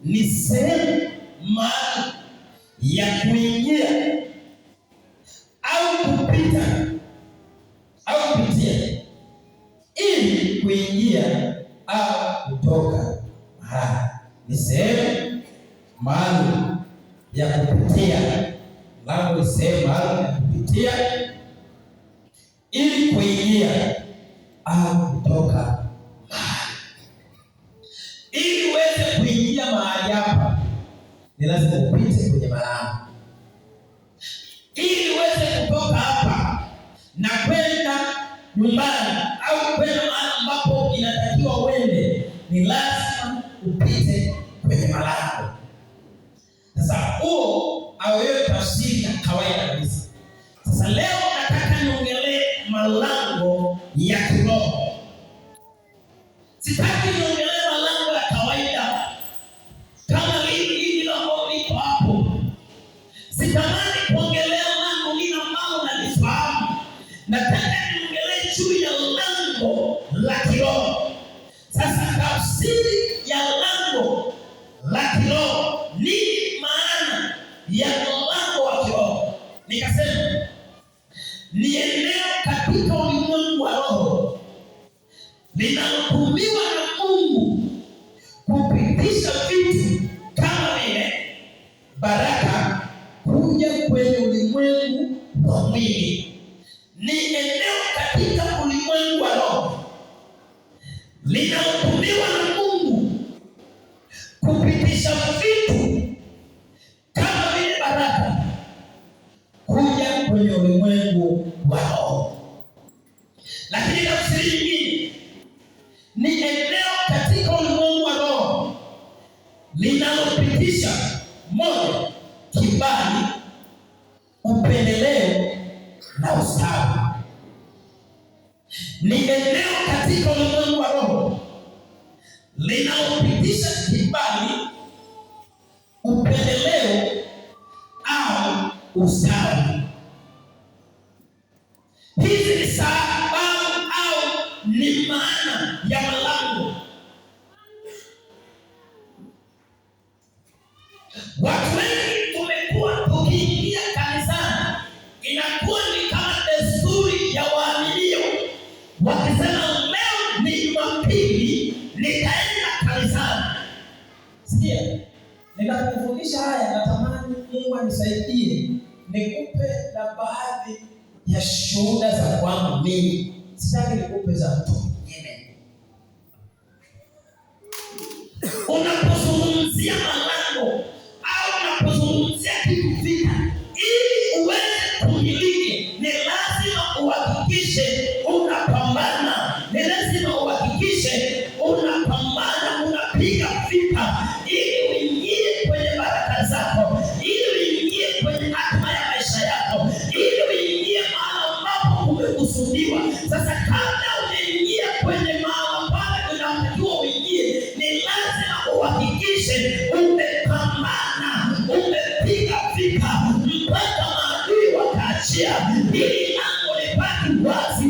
ni sehemu maalum ya kuingia au kupita au kupitia, ili kuingia au kutoka mahali. Ni sehemu maalum ya kupitia. Mlango ni sehemu maalum ya kupitia ili kuingia au kutoka mahali. Ili uweze kuingia mahali hapa, ni lazima upite kwenye malango. Ili uweze kutoka hapa na kwenda nyumbani au kwenda mahali ambapo inatakiwa uende, ni lazima upite kwenye malango. Sasa huo awewe tafsiri ya kawaida kabisa. Sasa leo nataka niongelee malango ya kiroho. Sitaki niongelee malango ya kawaida kama hili ambalo liko hapo. Sitamani kuongelea lango hili ambalo nalifahamu. Nataka niongelee juu ya lango la kiroho. Sasa tafsiri ya lango la kiroho, nini maana ya mlango wa kiroho? Nikasema ni eneo katika ulimwengu wa roho linalotumiwa na Mungu kupitisha vitu kama vile baraka kuja kwenye ulimwengu wa mwili. Ni eneo katika ulimwengu wa roho linalotumiwa na Mungu kupitisha vitu kama vile baraka kuja kwenye ulimwengu wa roho. Lakini tafsiri nyingine ni eneo katika ulimwengu wa roho linalopitisha moyo, kibali, upendeleo na ustawi. Ni eneo katika ulimwengu wa roho linalopitisha kibali, upendeleo au ustawi. Hizi ni sababu au ni maana ya malango. Watu wengi tumekuwa tukiingia kanisani, inakuwa ni kama desturi ya waaminio, wakisema leo ni Jumapili, nitaenda kanisani. Sikia, nikakufundisha haya, natamani Mungu anisaidie nikupe na baadhi ya shuhuda za kwangu mimi. Sitaki nikupe za mtu mwingine. Unapozungumzia malango au unapozungumzia kitu vita, ili uweze kumiliki, ni lazima uhakikishe unapambana. Ni lazima uhakikishe unapambana, unapiga vita, ili uingie kwenye baraka zako, ili uingie kwenye hatima ya maisha yako, ili uingie mahali ambapo umekusudiwa. Sasa kabla unaingia kwenye mahali ambapo unatakiwa uingie, ni lazima uhakikishe umepambana, umepiga vita mpaka maadui wakaachia, ili lango libaki wazi